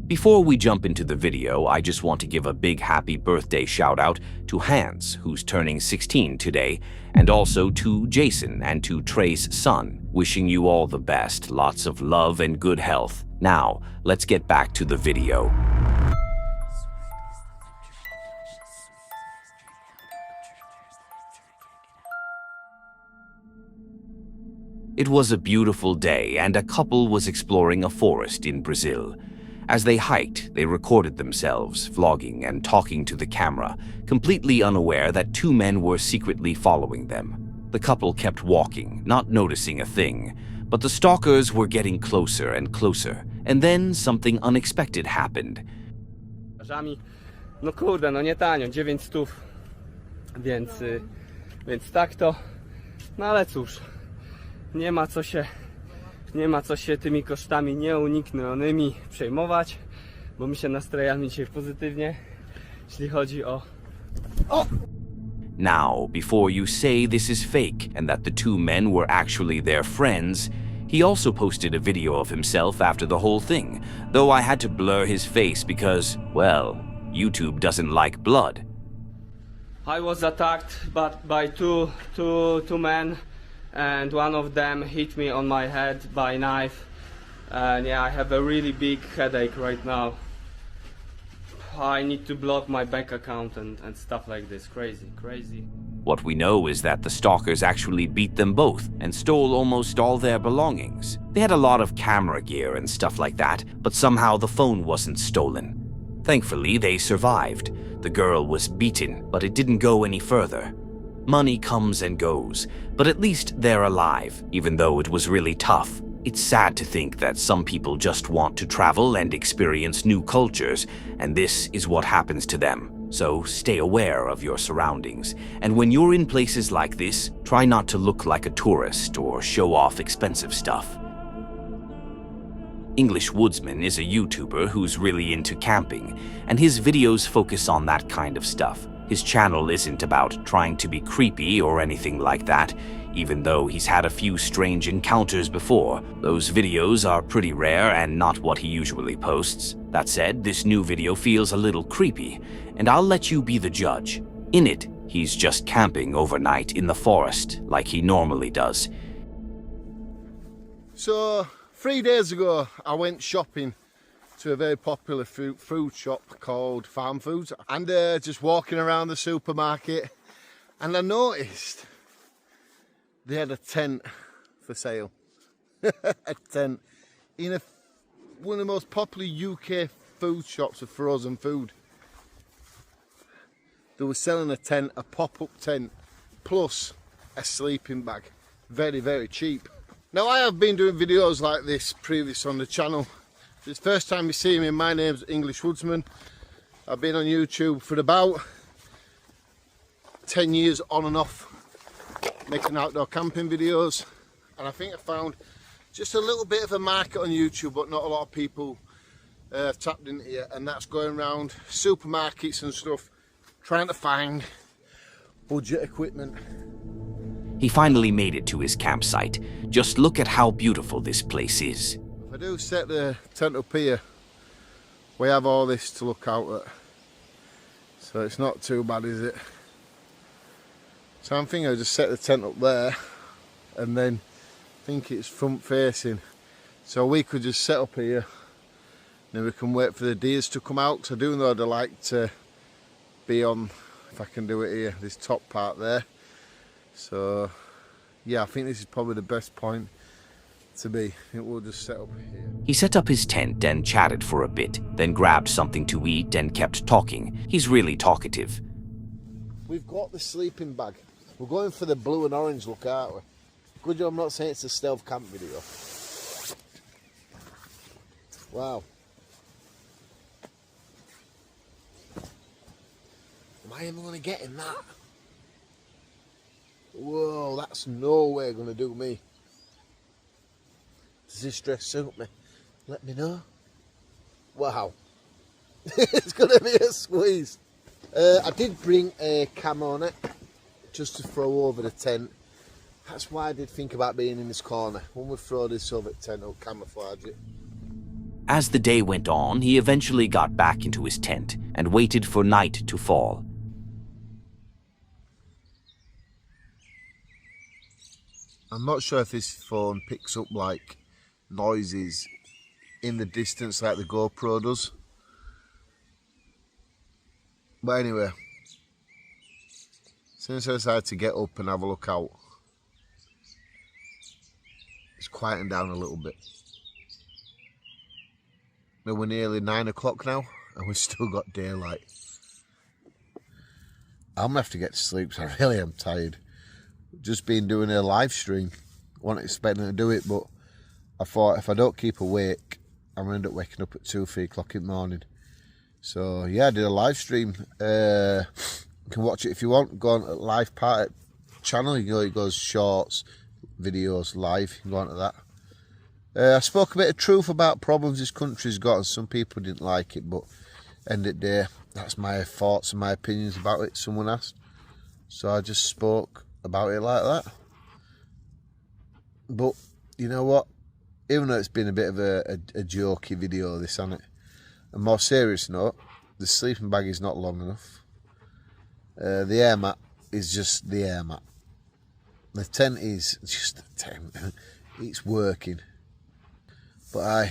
Before we jump into the video, I just want to give a big happy birthday shout out to Hans, who's turning 16 today, and also to Jason and to Trey's son. Wishing you all the best, lots of love and good health. Now, let's get back to the video. It was a beautiful day, and a couple was exploring a forest in Brazil. As they hiked, they recorded themselves, vlogging and talking to the camera, completely unaware that two men were secretly following them. The couple kept walking, not noticing a thing, but the stalkers were getting closer and closer, and then something unexpected happened. No kurde, no nie tanio, 900, więc tak to, no ale cóż, nie ma co się tymi kosztami nieuniknionymi przejmować, bo my się nastrajamy dzisiaj pozytywnie, jeśli chodzi o... Now, before you say this is fake and that the two men were actually their friends, he also posted a video of himself after the whole thing, though I had to blur his face because, well, YouTube doesn't like blood. I was attacked by two men, and one of them hit me on my head by knife, and yeah, I have a really big headache right now. I need to block my bank account and stuff like this. Crazy. What we know is that the stalkers actually beat them both and stole almost all their belongings. They had a lot of camera gear and stuff like that, but somehow the phone wasn't stolen. Thankfully, they survived. The girl was beaten, but it didn't go any further. Money comes and goes, but at least they're alive, even though it was really tough. It's sad to think that some people just want to travel and experience new cultures, and this is what happens to them. So stay aware of your surroundings, and when you're in places like this, try not to look like a tourist or show off expensive stuff. English Woodsman is a YouTuber who's really into camping, and his videos focus on that kind of stuff. His channel isn't about trying to be creepy or anything like that, even though he's had a few strange encounters before. Those videos are pretty rare and not what he usually posts. That said, this new video feels a little creepy, and I'll let you be the judge. In it, he's just camping overnight in the forest like he normally does. So, 3 days ago, I went shopping to a very popular food shop called Farm Foods, and just walking around the supermarket, and I noticed they had a tent for sale. A tent in one of the most popular UK food shops of frozen food. They were selling a tent, a pop-up tent, plus a sleeping bag. Very, very cheap. Now, I have been doing videos like this previous on the channel. If it's the first time you see me, my name's English Woodsman. I've been on YouTube for about 10 years on and off, making outdoor camping videos, and I think I found just a little bit of a market on YouTube, but not a lot of people tapped into it, and that's going around supermarkets and stuff trying to find budget equipment. He finally made it to his campsite. Just look at how beautiful this place is. If I do set the tent up here, we have all this to look out at, so it's not too bad, is it? So I'm thinking I'll just set the tent up there, and then I think it's front facing, so we could just set up here, then we can wait for the deers to come out. So I do know they like to be on, if I can do it here, this top part there. So yeah, I think this is probably the best point to be. We'll just set up here. He set up his tent and chatted for a bit, then grabbed something to eat and kept talking. He's really talkative. We've got the sleeping bag. We're going for the blue and orange look, aren't we? Good job I'm not saying it's a stealth camp video. Wow. Am I even going to get in that? Whoa, that's no way going to do me. Does this dress suit me? Let me know. Wow. It's going to be a squeeze. I did bring a camo net just to throw over the tent. That's why I did think about being in this corner. When we throw this over the tent, it'll camouflage it. As the day went on, he eventually got back into his tent and waited for night to fall. I'm not sure if this phone picks up like noises in the distance like the GoPro does. But anyway, since I decided to get up and have a look out, it's quieting down a little bit. Now we're nearly 9 o'clock now and we've still got daylight. I'm gonna have to get to sleep, so I really am tired. Just been doing a live stream. Wasn't expecting to do it, but I thought if I don't keep awake, I'm gonna end up waking up at 2, 3 o'clock in the morning. So yeah, I did a live stream. You can watch it if you want. Go on to Live Part channel. You know it goes shorts, videos, live. You can go on to that. I spoke a bit of truth about problems this country's got, and some people didn't like it, but end of the day, that's my thoughts and my opinions about it. Someone asked, so I just spoke about it like that. But you know what? Even though it's been a bit of a jokey video, this, hasn't it? A more serious note, the sleeping bag is not long enough. The air mat is just the air mat. The tent is just a tent. It's working. But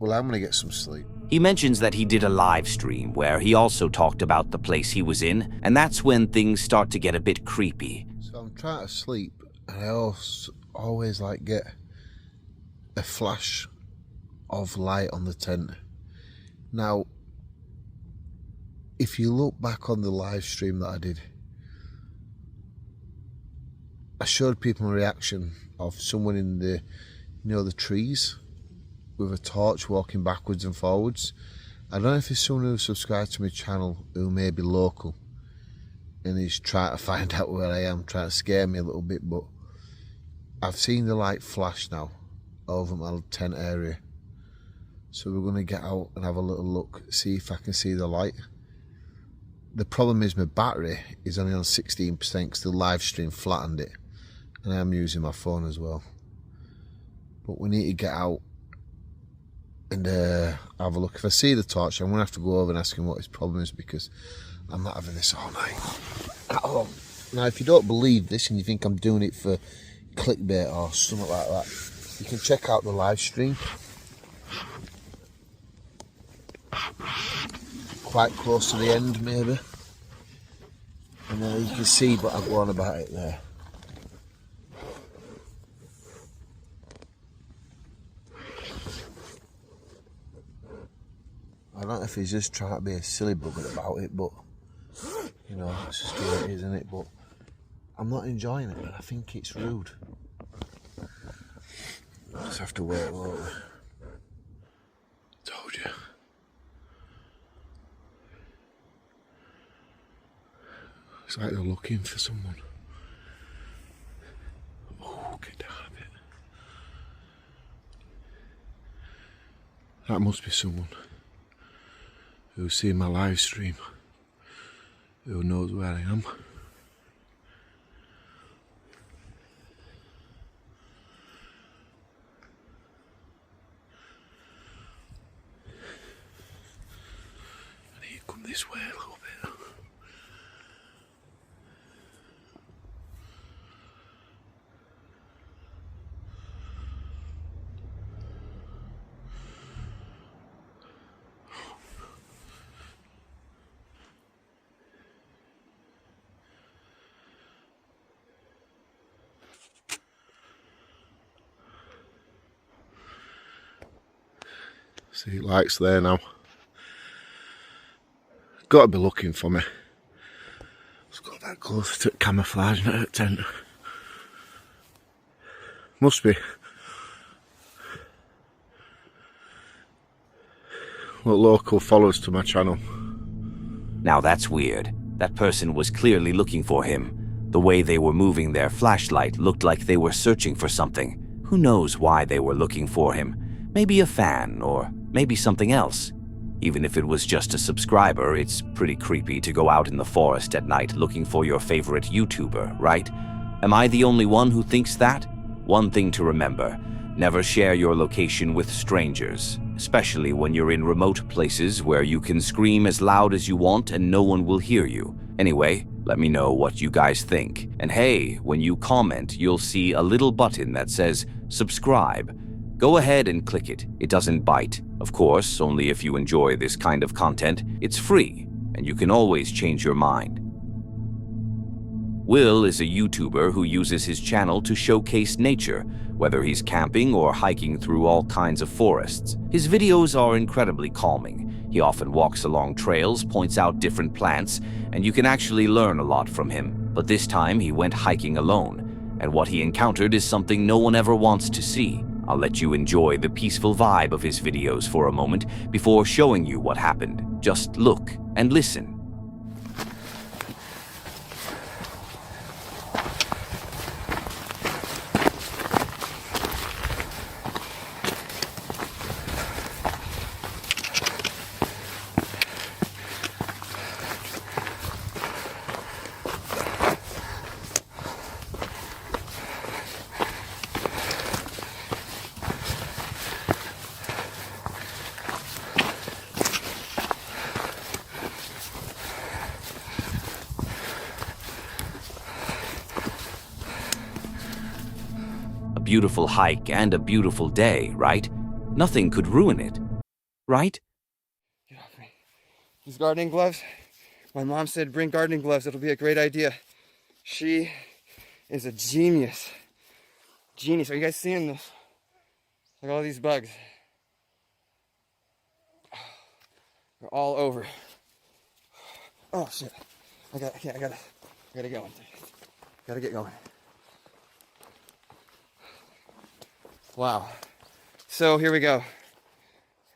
I'm going to get some sleep. He mentions that he did a live stream where he also talked about the place he was in, and that's when things start to get a bit creepy. So I'm trying to sleep, and I always like get a flash of light on the tent. Now, if you look back on the live stream that I did, I showed people a reaction of someone in the, the trees with a torch walking backwards and forwards. I don't know if it's someone who subscribed to my channel who may be local and he's trying to find out where I am, trying to scare me a little bit, but I've seen the light flash now over my tent area. So we're going to get out and have a little look, see if I can see the light. The problem is my battery is only on 16% because the live stream flattened it, and I'm using my phone as well. But we need to get out and have a look. If I see the torch, I'm going to have to go over and ask him what his problem is, because I'm not having this all night at all. Now, if you don't believe this and you think I'm doing it for clickbait or something like that, you can check out the live stream. Quite close to the end, maybe. And you can see what I go on about it there. I don't know if he's just trying to be a silly bugger about it, but it's just the way it is, isn't it? But I'm not enjoying it, and I think it's rude. Just have to wait, won't we? Told you. It's like they're looking for someone. Oh, get down a bit. That must be someone who's seen my live stream, who knows where I am. I need to come this way a little bit. See, light's there now. Got to be looking for me. Let's go that close to camouflage at the tent. Must be. What local followers to my channel. Now that's weird. That person was clearly looking for him. The way they were moving their flashlight looked like they were searching for something. Who knows why they were looking for him? Maybe a fan, or maybe something else. Even if it was just a subscriber, it's pretty creepy to go out in the forest at night looking for your favorite YouTuber, right? Am I the only one who thinks that? One thing to remember, never share your location with strangers, especially when you're in remote places where you can scream as loud as you want and no one will hear you. Anyway, let me know what you guys think. And hey, when you comment, you'll see a little button that says subscribe. Go ahead and click it. It doesn't bite. Of course, only if you enjoy this kind of content. It's free, and you can always change your mind. Will is a YouTuber who uses his channel to showcase nature, whether he's camping or hiking through all kinds of forests. His videos are incredibly calming. He often walks along trails, points out different plants, and you can actually learn a lot from him. But this time he went hiking alone, and what he encountered is something no one ever wants to see. I'll let you enjoy the peaceful vibe of his videos for a moment before showing you what happened. Just look and listen. Beautiful hike and a beautiful day, right? Nothing could ruin it, right? Get off me. These gardening gloves. My mom said bring gardening gloves. It'll be a great idea. She is a genius. Genius. Are you guys seeing this? Look at all these bugs. They're all over. Oh shit. I gotta get going. Gotta get going. Wow. So here we go.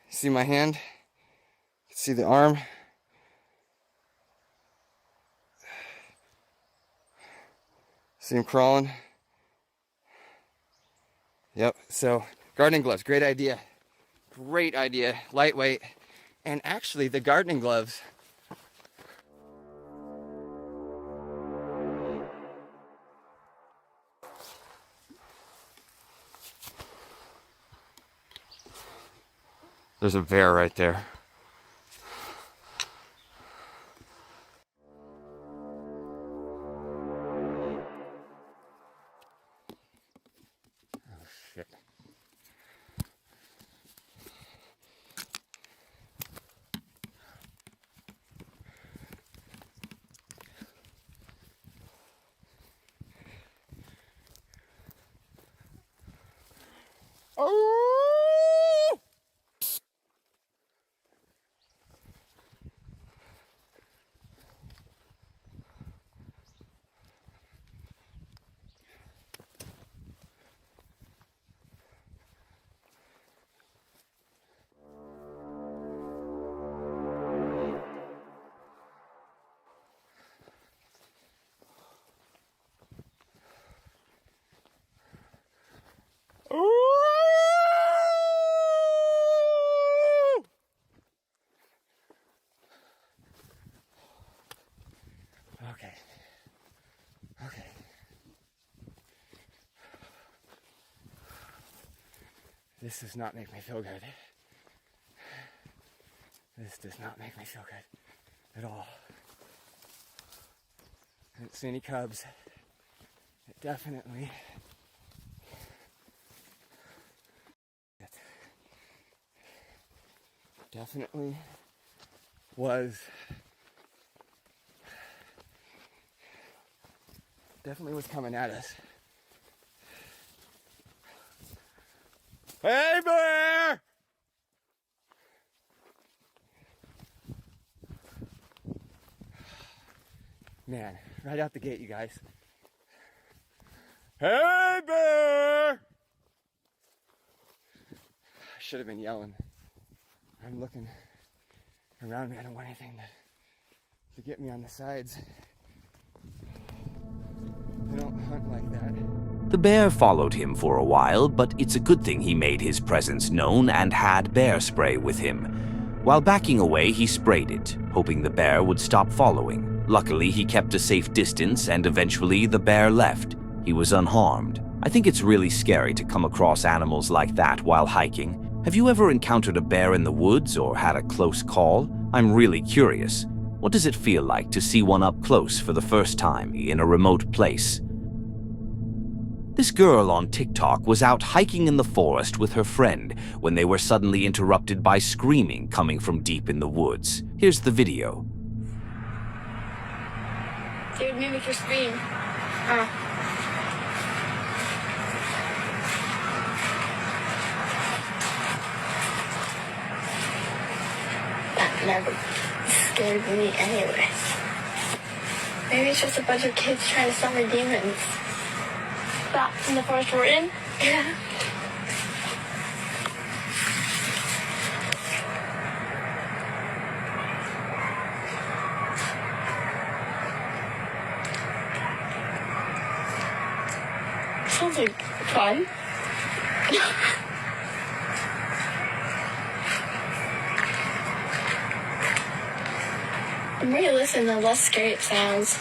See my hand? See the arm? See him crawling? Yep. So gardening gloves, great idea. Great idea. Lightweight. And actually the gardening gloves there's a bear right there. Oh shit. Oh! Okay. This does not make me feel good. This does not make me feel good at all. I didn't see any cubs. It definitely was coming at us. Hey, bear! Man, right out the gate, you guys. Hey, bear! I should have been yelling. I'm looking around me. I don't want anything to get me on the sides. They don't hunt like that. The bear followed him for a while, but it's a good thing he made his presence known and had bear spray with him. While backing away, he sprayed it, hoping the bear would stop following. Luckily, he kept a safe distance, and eventually the bear left. He was unharmed. I think it's really scary to come across animals like that while hiking. Have you ever encountered a bear in the woods or had a close call? I'm really curious. What does it feel like to see one up close for the first time in a remote place? This girl on TikTok was out hiking in the forest with her friend when they were suddenly interrupted by screaming coming from deep in the woods. Here's the video. They would mimic your scream. That never scared me anyway. Maybe it's just a bunch of kids trying to summon demons. That in the forest we're in? Yeah. Sounds like fun. The more you listen, the less scary it sounds.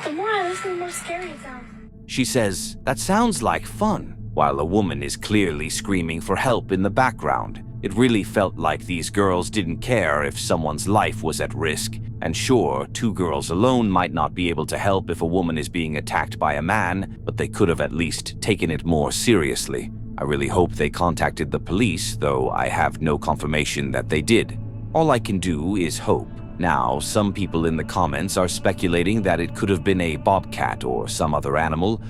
The more I listen, the more scary it sounds. She says, "That sounds like fun," while a woman is clearly screaming for help in the background. It really felt like these girls didn't care if someone's life was at risk. And sure, 2 girls alone might not be able to help if a woman is being attacked by a man, but they could have at least taken it more seriously. I really hope they contacted the police, though I have no confirmation that they did. All I can do is hope. Now, some people in the comments are speculating that it could have been a bobcat or some other animal,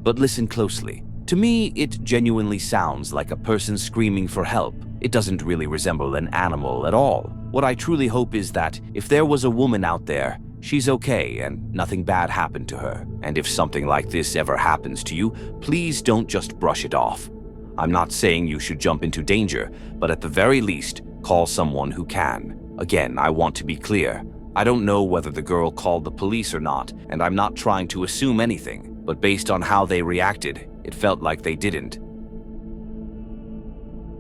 but listen closely. To me, it genuinely sounds like a person screaming for help. It doesn't really resemble an animal at all. What I truly hope is that if there was a woman out there, she's okay and nothing bad happened to her. And if something like this ever happens to you, please don't just brush it off. I'm not saying you should jump into danger, but at the very least, call someone who can. Again, I want to be clear. I don't know whether the girl called the police or not, and I'm not trying to assume anything, but based on how they reacted, it felt like they didn't.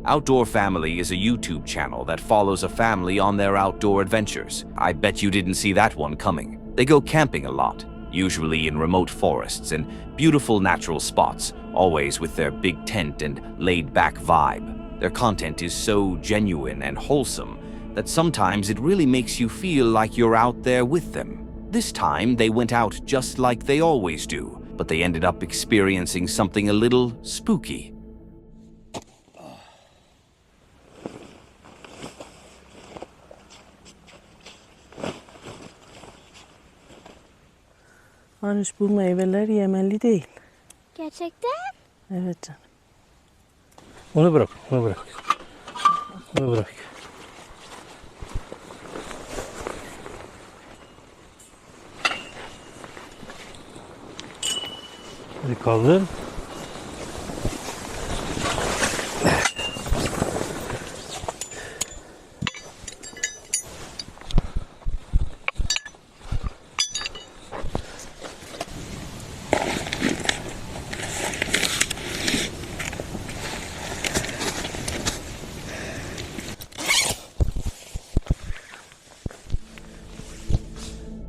Outdoor Family is a YouTube channel that follows a family on their outdoor adventures. I bet you didn't see that one coming. They go camping a lot, usually in remote forests and beautiful natural spots, always with their big tent and laid-back vibe. Their content is so genuine and wholesome that sometimes it really makes you feel like you're out there with them. This time, they went out just like they always do, but they ended up experiencing something a little spooky. Barış, bu meyveler yemeli değil. Gerçekten? Evet canım. Onu bırak, onu bırak. Onu bırak. Hadi kaldır.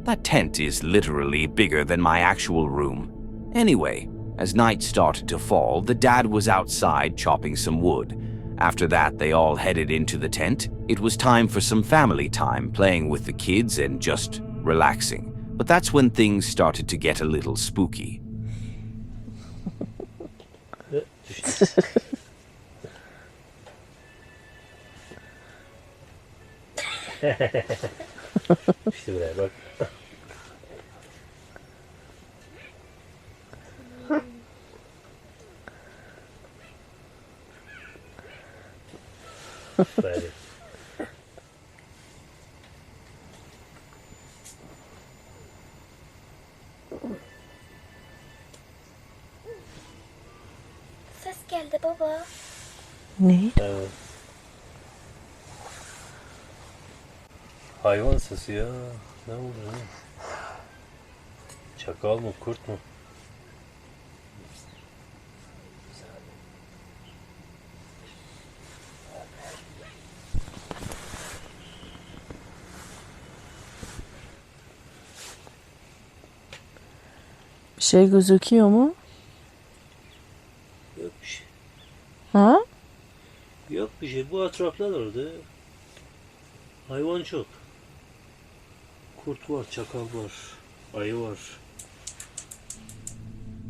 That tent is literally bigger than my actual room. Anyway, as night started to fall, the dad was outside chopping some wood. After that, they all headed into the tent. It was time for some family time, playing with the kids and just relaxing. But that's when things started to get a little spooky. İşte buraya bak. Böyle. Ses geldi baba. Ne? Evet. Hayvan sesi ya. Ne oldu ne? Çakal mı, kurt mu? Bir şey gözüküyor mu? Yok bir şey. Ha? Ufak bir şey. Bu etraflarda hayvan çok. Kurt var, çakal var, ayı var.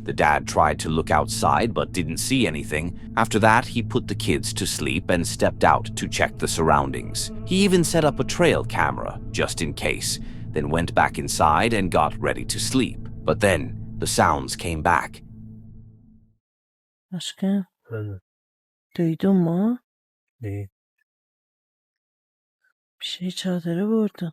The dad tried to look outside but didn't see anything. After that, he put the kids to sleep and stepped out to check the surroundings. He even set up a trail camera, just in case, then went back inside and got ready to sleep. But then, the sounds came back. Aşkım, Hani duydun mu? neyi? Bir şey çadırı vurdu.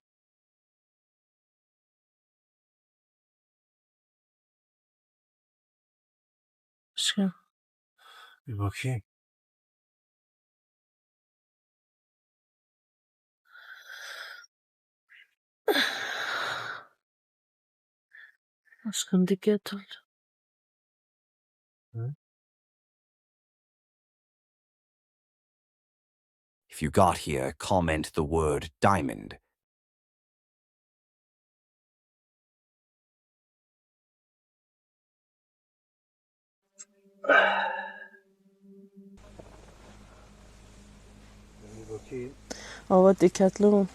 Aşkım, Bir bakayım. aşkım dikkat ol. Hı? If you got here, comment the word diamond. Bir bakayım. Hava dikkatli ol.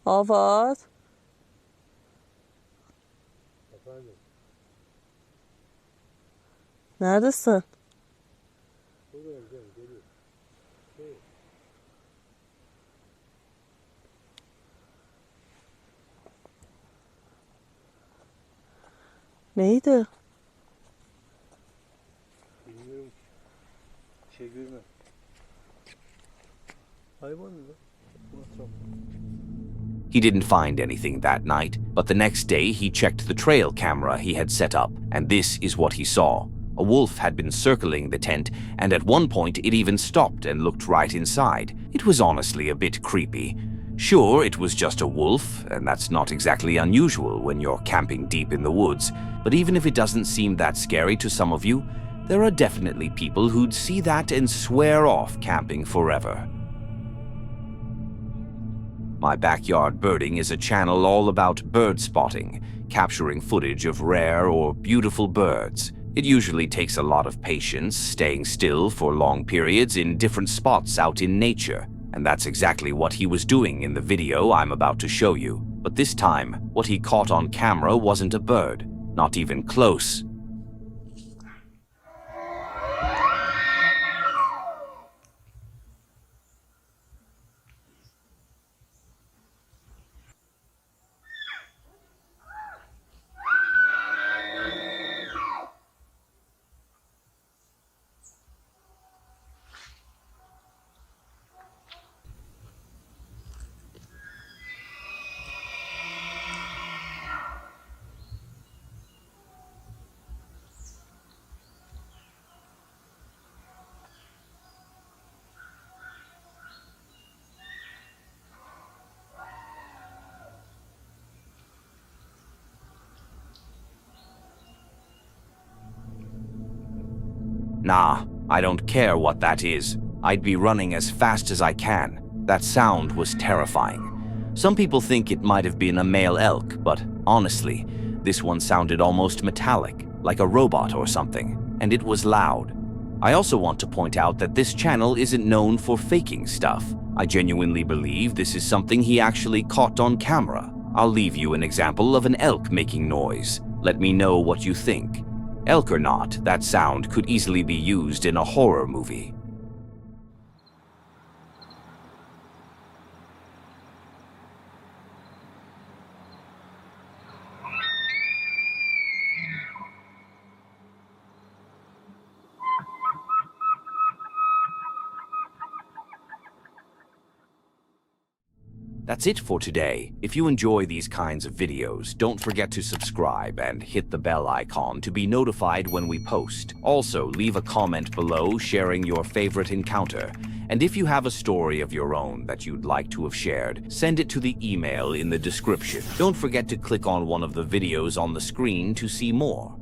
Hava. Efendim? Neredesin? Buradayım canım, geliyor. Neydi? Bilmiyorum ki. Bir şey görmem. Hayvan mı? Bu etraf. He didn't find anything that night, but the next day he checked the trail camera he had set up, and this is what he saw. A wolf had been circling the tent, and at one point it even stopped and looked right inside. It was honestly a bit creepy. Sure, it was just a wolf, and that's not exactly unusual when you're camping deep in the woods, but even if it doesn't seem that scary to some of you, there are definitely people who'd see that and swear off camping forever. My Backyard Birding is a channel all about bird spotting, capturing footage of rare or beautiful birds. It usually takes a lot of patience, staying still for long periods in different spots out in nature, and that's exactly what he was doing in the video I'm about to show you. But this time, what he caught on camera wasn't a bird, not even close. Nah, I don't care what that is. I'd be running as fast as I can. That sound was terrifying. Some people think it might have been a male elk, but honestly, this one sounded almost metallic, like a robot or something, and it was loud. I also want to point out that this channel isn't known for faking stuff. I genuinely believe this is something he actually caught on camera. I'll leave you an example of an elk making noise. Let me know what you think. Elk or not, that sound could easily be used in a horror movie. That's it for today. If you enjoy these kinds of videos, don't forget to subscribe and hit the bell icon to be notified when we post. Also, leave a comment below sharing your favorite encounter. And if you have a story of your own that you'd like to have shared, send it to the email in the description. Don't forget to click on one of the videos on the screen to see more.